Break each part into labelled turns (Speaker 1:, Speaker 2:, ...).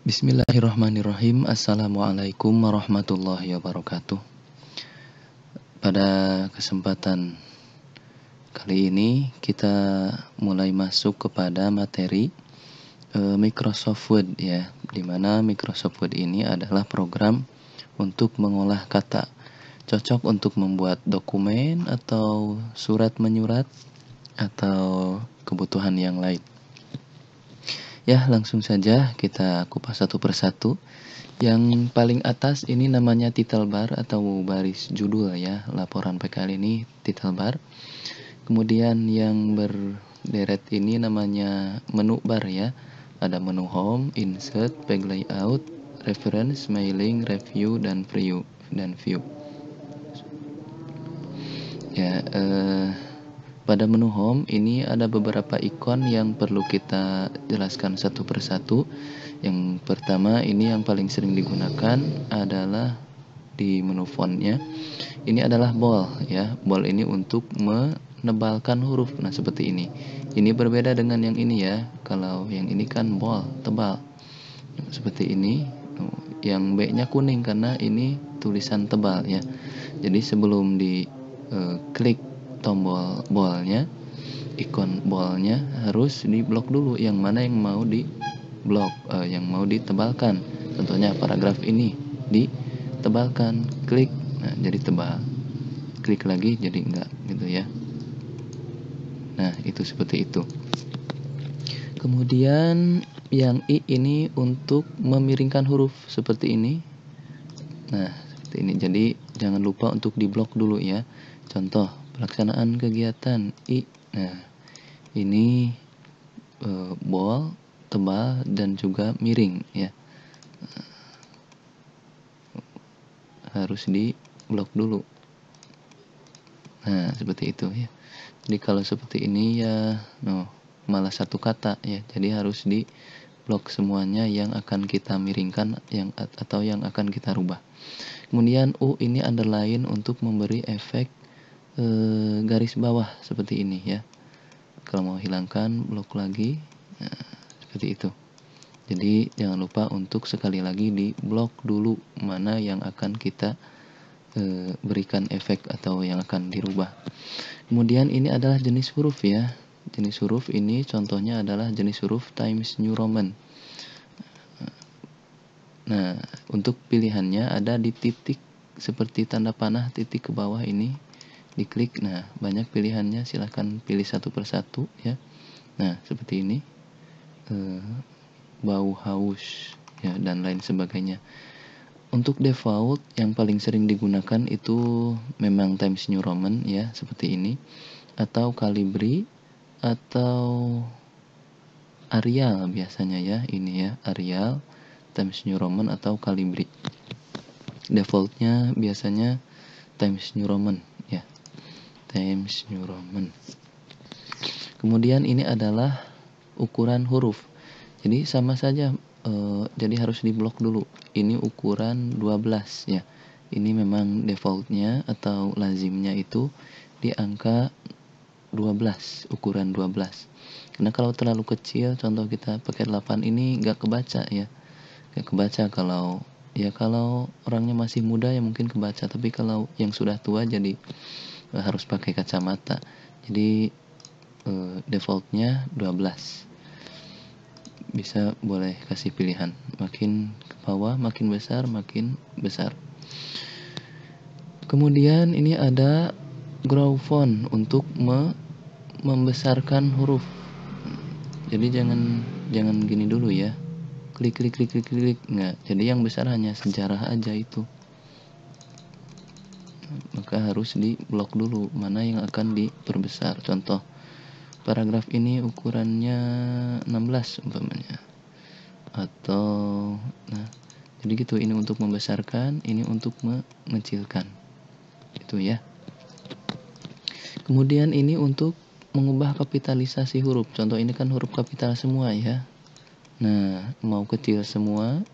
Speaker 1: Bismillahirrahmanirrahim. Assalamualaikum warahmatullahi wabarakatuh. Pada kesempatan kali ini kita mulai masuk kepada materi Microsoft Word ya, dimana Microsoft Word ini adalah program untuk mengolah kata, cocok untuk membuat dokumen atau surat menyurat atau kebutuhan yang lain. Ya, langsung saja kita kupas satu persatu. Yang paling atas ini namanya title bar atau baris judul ya, laporan PKL ini title bar. Kemudian yang berderet ini namanya menu bar ya. Ada menu home, insert, page layout, reference, mailing, review, dan view. Ya, pada menu home ini ada beberapa ikon yang perlu kita jelaskan satu persatu. Yang pertama ini yang paling sering digunakan adalah di menu fontnya. Ini adalah bold ya. Bold ini untuk menebalkan huruf. Nah, seperti ini. Ini berbeda dengan yang ini ya. Kalau yang ini kan bold, tebal. Seperti ini. Yang B-nya kuning karena ini tulisan tebal ya. Jadi sebelum di klik tombol bolnya, ikon bolnya harus diblok dulu yang mana yang mau diblok, yang mau ditebalkan. Contohnya paragraf ini ditebalkan, klik, nah jadi tebal, klik lagi jadi enggak gitu ya. Nah itu seperti itu. Kemudian yang I ini untuk memiringkan huruf seperti ini. Nah seperti ini, jadi jangan lupa untuk diblok dulu ya. Contoh pelaksanaan kegiatan I. Nah ini bold, tebal, dan juga miring ya. Harus di blok dulu. Nah seperti itu ya. Jadi kalau seperti ini ya malah satu kata ya, jadi harus di blok semuanya yang akan kita miringkan atau yang akan kita rubah. Kemudian U ini underline untuk memberi efek garis bawah seperti ini ya. Kalau mau hilangkan blok lagi, nah, seperti itu. Jadi jangan lupa untuk sekali lagi di blok dulu mana yang akan kita berikan efek atau yang akan dirubah. Kemudian ini adalah jenis huruf ya. Jenis huruf ini contohnya adalah jenis huruf Times New Roman. Nah untuk pilihannya ada di titik seperti tanda panah titik ke bawah ini, diklik. Nah banyak pilihannya, silahkan pilih satu persatu ya. Nah seperti ini, Bauhaus ya, dan lain sebagainya. Untuk default yang paling sering digunakan itu memang Times New Roman ya, seperti ini, atau Calibri atau Arial biasanya ya, ini ya Arial, Times New Roman atau Calibri. Defaultnya biasanya Times New Roman ya, Times New Roman. Kemudian ini adalah ukuran huruf. Jadi sama saja, jadi harus diblok dulu. Ini ukuran 12 ya. Ini memang defaultnya atau lazimnya itu di angka 12, ukuran 12. Karena kalau terlalu kecil, contoh kita pakai 8 ini gak kebaca ya. Gak kebaca kalau orangnya masih muda ya mungkin kebaca, tapi kalau yang sudah tua jadi harus pakai kacamata. Jadi defaultnya 12. Bisa boleh kasih pilihan, makin ke bawah makin besar, makin besar. Kemudian ini ada grow font untuk membesarkan huruf. Jadi jangan gini dulu ya, klik enggak. Jadi yang besar hanya sejarah aja itu. Maka harus di blok dulu mana yang akan diperbesar. Contoh paragraf ini ukurannya 16 umpamanya. Atau nah, jadi gitu, ini untuk membesarkan, ini untuk mengecilkan. Itu ya. Kemudian ini untuk mengubah kapitalisasi huruf. Contoh ini kan huruf kapital semua ya. Nah, mau kecil semua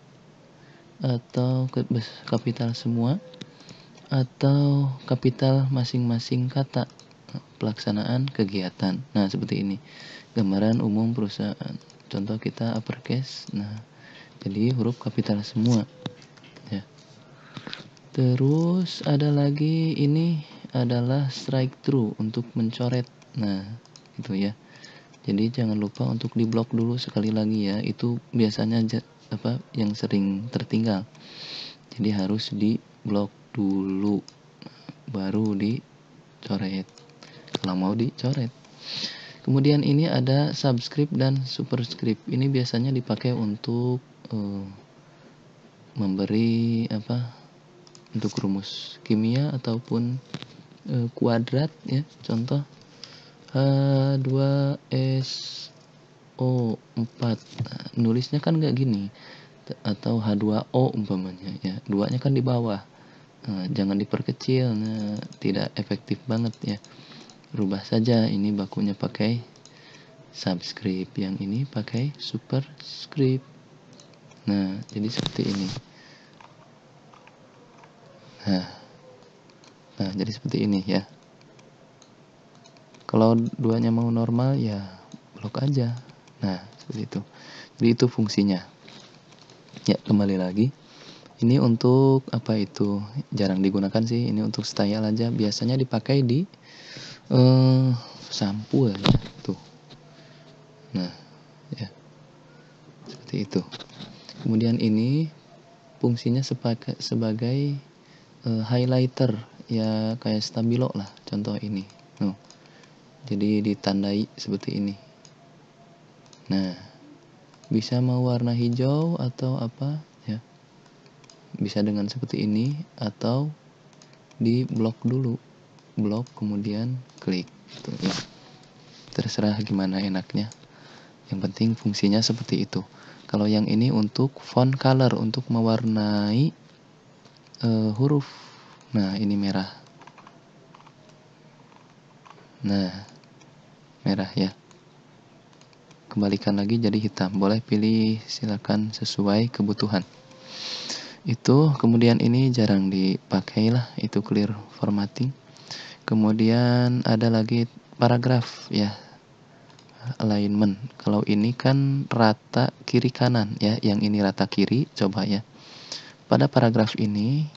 Speaker 1: atau kapital semua atau kapital masing-masing kata. Pelaksanaan kegiatan. Nah, seperti ini. Gambaran umum perusahaan. Contoh kita uppercase. Nah, jadi huruf kapital semua ya. Terus ada lagi, ini adalah strike through untuk mencoret. Nah, gitu ya. Jadi jangan lupa untuk diblok dulu sekali lagi ya. Itu biasanya yang sering tertinggal. Jadi harus diblok dulu baru dicoret kalau mau dicoret. Kemudian ini ada subscript dan superscript. Ini biasanya dipakai untuk memberi untuk rumus kimia ataupun kuadrat ya. Contoh H2SO4. Nah, nulisnya kan nggak gini, atau H2O umpamanya ya. Duanya kan di bawah. Jangan diperkecil. Nah, tidak efektif banget ya. Rubah saja, ini bakunya pakai subscript, yang ini pakai superscript. Nah, jadi seperti ini. Nah, jadi seperti ini ya. Kalau duanya mau normal ya blok aja. Nah, seperti itu. Jadi itu fungsinya. Ya, kembali lagi. Ini untuk apa itu? Jarang digunakan sih. Ini untuk style aja. Biasanya dipakai di sampul ya. Tuh. Nah, ya. Seperti itu. Kemudian ini fungsinya sebagai highlighter ya, kayak stabilo lah. Contoh ini. Jadi ditandai seperti ini. Nah, bisa mau warna hijau atau apa ya. Bisa dengan seperti ini atau di blok dulu. Blok kemudian klik gitu ya. Terserah gimana enaknya. Yang penting fungsinya seperti itu. Kalau yang ini untuk font color, untuk mewarnai huruf. Nah, ini merah. Nah, merah ya. Kembalikan lagi jadi hitam. Boleh pilih, silakan sesuai kebutuhan. Itu kemudian ini jarang dipakai lah, itu clear formatting. Kemudian ada lagi paragraf ya, alignment. Kalau ini kan rata kiri kanan ya, yang ini rata kiri. Coba ya, pada paragraf ini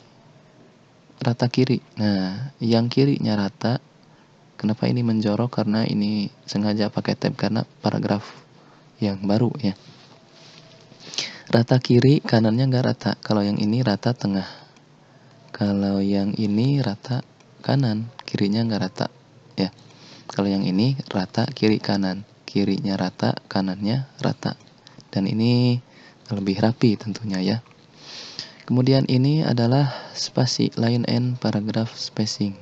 Speaker 1: rata kiri. Nah, yang kirinya rata. Kenapa ini menjorok? Karena ini sengaja pakai tab karena paragraf yang baru ya. Rata kiri, kanannya nggak rata. Kalau yang ini rata tengah. Kalau yang ini rata kanan, kirinya nggak rata ya. Kalau yang ini rata kiri kanan, kirinya rata, kanannya rata. Dan ini lebih rapi tentunya ya. Kemudian ini adalah spasi, line and paragraph spacing.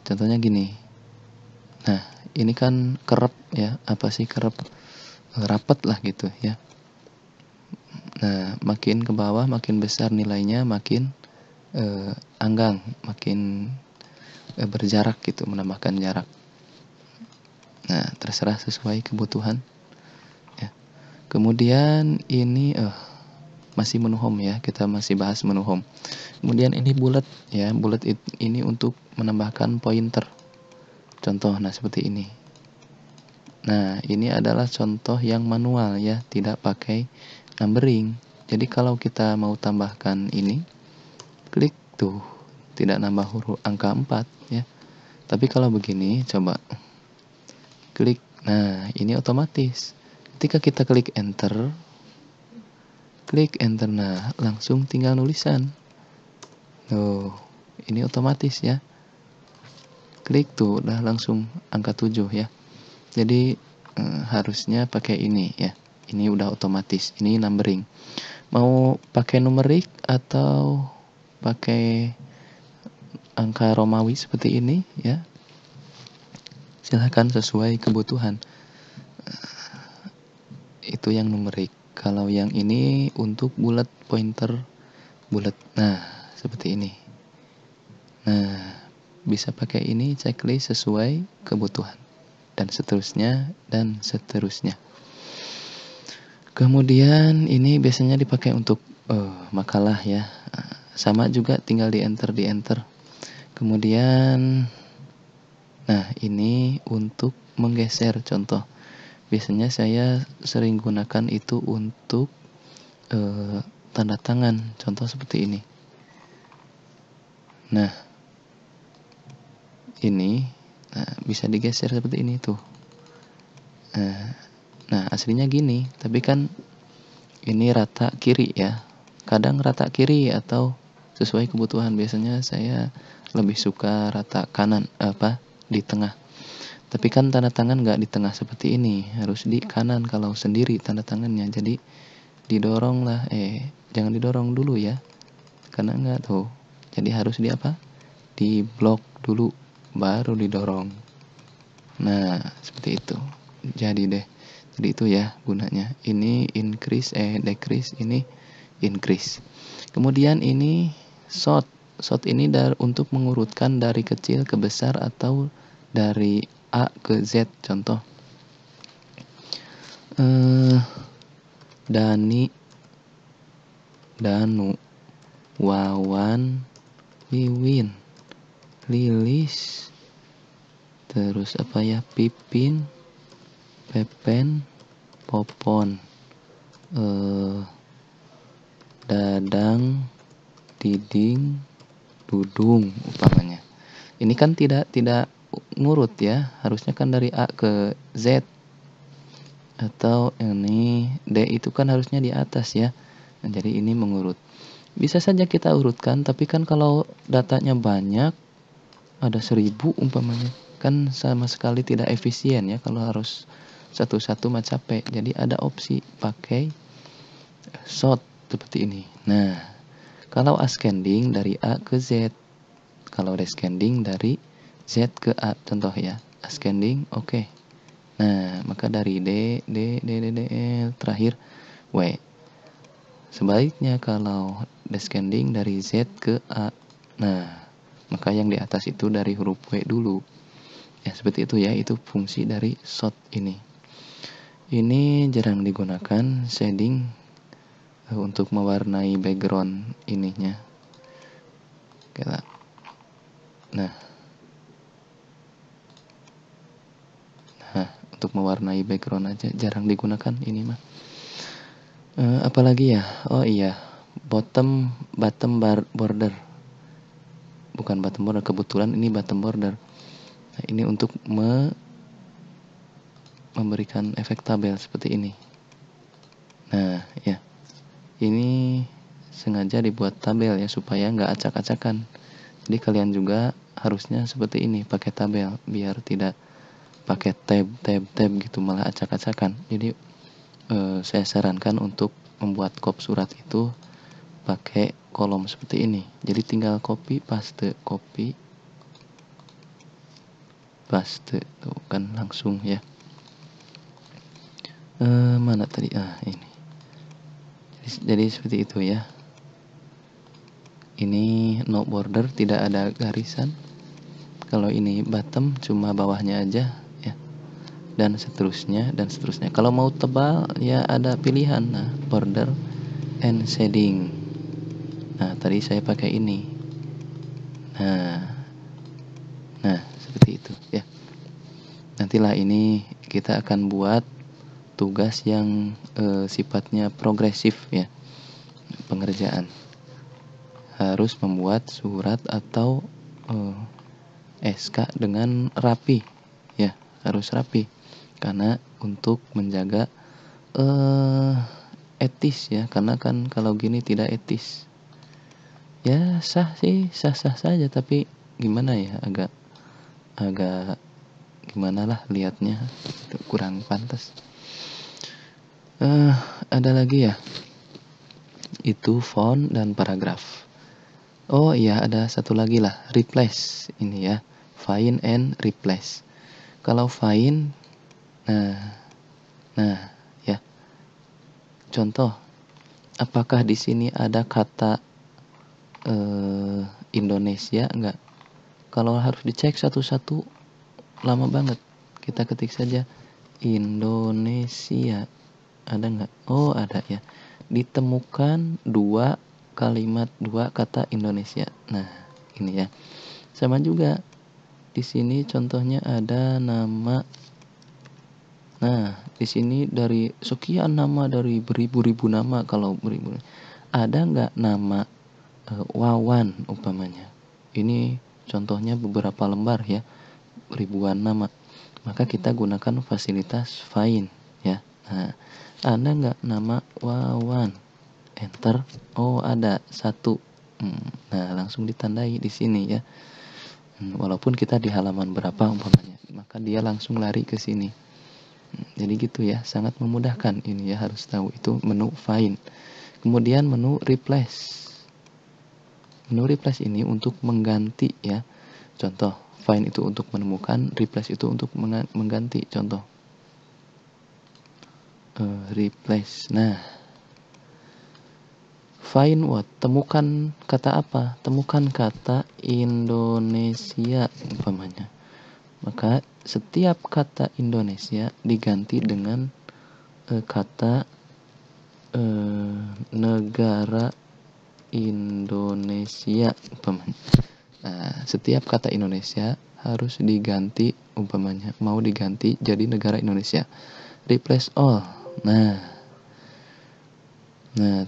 Speaker 1: Contohnya gini. Nah, ini kan kerep ya. Apa sih kerep? Rapet lah gitu ya. Nah, makin ke bawah makin besar nilainya, makin anggang, makin berjarak gitu, menambahkan jarak. Nah, terserah sesuai kebutuhan ya. Kemudian ini masih menu home ya, kita masih bahas menu home. Kemudian ini bullet ya, bullet ini untuk menambahkan pointer. Contoh, nah seperti ini. Nah, ini adalah contoh yang manual ya, tidak pakai numbering. Jadi kalau kita mau tambahkan ini, klik tuh, tidak nambah huruf angka 4 ya. Tapi kalau begini, coba klik. Nah, ini otomatis. Ketika kita klik enter, nah langsung tinggal nulisan. Ini otomatis ya. Klik tuh, udah langsung angka 7 ya. Jadi harusnya pakai ini ya. Ini udah otomatis. Ini numbering. Mau pakai numerik atau pakai angka Romawi seperti ini ya. Silahkan sesuai kebutuhan. Itu yang numerik. Kalau yang ini untuk bullet pointer, bullet. Nah, seperti ini. Nah, bisa pakai ini checklist sesuai kebutuhan. Dan seterusnya, dan seterusnya. Kemudian ini biasanya dipakai untuk makalah ya. Sama juga, tinggal di enter. Kemudian, nah ini untuk menggeser contoh. Biasanya saya sering gunakan itu untuk tanda tangan, contoh seperti ini. Nah, ini bisa digeser seperti ini tuh. Nah, aslinya gini, tapi kan ini rata kiri ya. Kadang rata kiri atau sesuai kebutuhan. Biasanya saya lebih suka rata kanan, di tengah. Tapi kan tanda tangan nggak di tengah seperti ini, harus di kanan kalau sendiri tanda tangannya. Jadi didorong lah, jangan didorong dulu ya, karena nggak tuh. Jadi harus di di blok dulu, baru didorong. Nah, seperti itu. Jadi itu ya gunanya. Ini decrease, ini increase. Kemudian ini sort. Sort ini untuk mengurutkan dari kecil ke besar atau dari A ke Z. Contoh, Dani, Danu, Wawan, Wiwin, Lilis, terus Pipin, Pepen, Popon, Dadang, Diding, Dudung umpamanya. Ini kan tidak ngurut ya, harusnya kan dari A ke Z. Atau ini D itu kan harusnya di atas ya. Nah, jadi ini mengurut. Bisa saja kita urutkan, tapi kan kalau datanya banyak, ada 1000 umpamanya, kan sama sekali tidak efisien ya kalau harus satu-satu mah capek. Jadi ada opsi pakai sort seperti ini. Nah, kalau ascending dari A ke Z, kalau descending dari Z ke A, contoh ya, ascending oke. Nah, maka dari D, terakhir W. Sebaliknya kalau descending dari Z ke A, nah, maka yang di atas itu dari huruf W dulu. Ya, seperti itu ya, itu fungsi dari sort ini. Ini jarang digunakan shading untuk mewarnai background ininya. Nah, untuk mewarnai background aja jarang digunakan ini mah. Apalagi ya? Oh iya, bottom border. Bukan bottom border, kebetulan ini bottom border. Nah, ini untuk memberikan efek tabel seperti ini. Nah, ya. Ini sengaja dibuat tabel ya supaya nggak acak-acakan. Jadi kalian juga harusnya seperti ini, pakai tabel biar tidak pakai tab gitu malah acak-acakan. Jadi saya sarankan untuk membuat kop surat itu pakai kolom seperti ini. Jadi tinggal copy paste tuh kan langsung ya. Mana tadi? Ini. Jadi seperti itu ya. Ini no border, tidak ada garisan. Kalau ini bottom cuma bawahnya aja ya. Dan seterusnya. Kalau mau tebal ya ada pilihan. Nah, border and shading. Nah, tadi saya pakai ini. Nah, seperti itu ya. Nantilah ini kita akan buat tugas yang sifatnya progresif ya. Pengerjaan. Harus membuat surat atau SK dengan rapi ya, harus rapi karena untuk menjaga etis ya, karena kan kalau gini tidak etis ya. Sah saja, tapi gimana ya, agak gimana lah lihatnya, itu kurang pantas. Ada lagi ya, itu font dan paragraf. Oh iya, ada satu lagi lah, replace ini ya, find and replace. Kalau find, nah ya, contoh, apakah di sini ada kata Indonesia enggak? Kalau harus dicek satu-satu lama banget. Kita ketik saja Indonesia, ada enggak? Oh ada ya, ditemukan 2 kata Indonesia. Nah, ini ya. Sama juga di sini contohnya ada nama Nah, di sini dari sekian nama, dari beribu-ribu nama, kalau beribu, ada nggak nama Wawan umpamanya. Ini contohnya beberapa lembar ya, ribuan nama. Maka kita gunakan fasilitas find ya. Nah, ada nggak nama Wawan? Enter. Oh, ada satu. Nah, langsung ditandai di sini ya. Walaupun kita di halaman berapa umpamanya, maka dia langsung lari ke sini. Jadi gitu ya, sangat memudahkan ini ya, harus tahu itu menu find. Kemudian menu replace. Menu replace ini untuk mengganti ya. Contoh, find itu untuk menemukan, replace itu untuk mengganti. Contoh, replace. Nah, find what? Temukan kata apa? Temukan kata Indonesia umpamanya. Maka setiap kata Indonesia diganti dengan kata negara Indonesia umpamanya. Nah, setiap kata Indonesia harus diganti umpamanya, mau diganti jadi negara Indonesia. Replace all. Nah,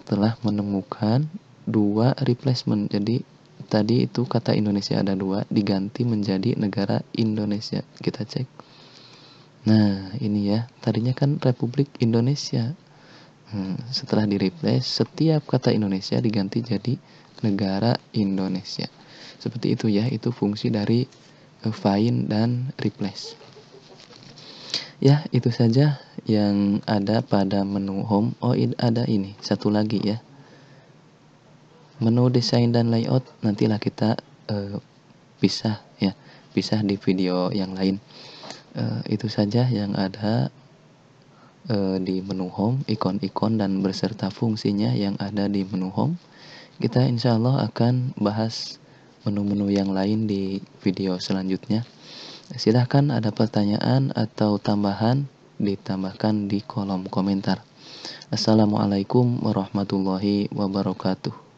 Speaker 1: telah menemukan 2 replacement. Jadi tadi itu kata Indonesia ada 2 diganti menjadi negara Indonesia. Kita cek. Nah, ini ya. Tadinya kan Republik Indonesia. Setelah di replace, setiap kata Indonesia diganti jadi negara Indonesia. Seperti itu ya, itu fungsi dari find dan replace. Ya, itu saja yang ada pada menu home. Oh, ada ini, satu lagi ya. Menu desain dan layout nantilah kita pisah ya, pisah di video yang lain. Itu saja yang ada di menu home, ikon-ikon dan beserta fungsinya yang ada di menu home. Kita insya Allah akan bahas menu-menu yang lain di video selanjutnya. Silahkan ada pertanyaan atau tambahan ditambahkan di kolom komentar. Assalamualaikum warahmatullahi wabarakatuh.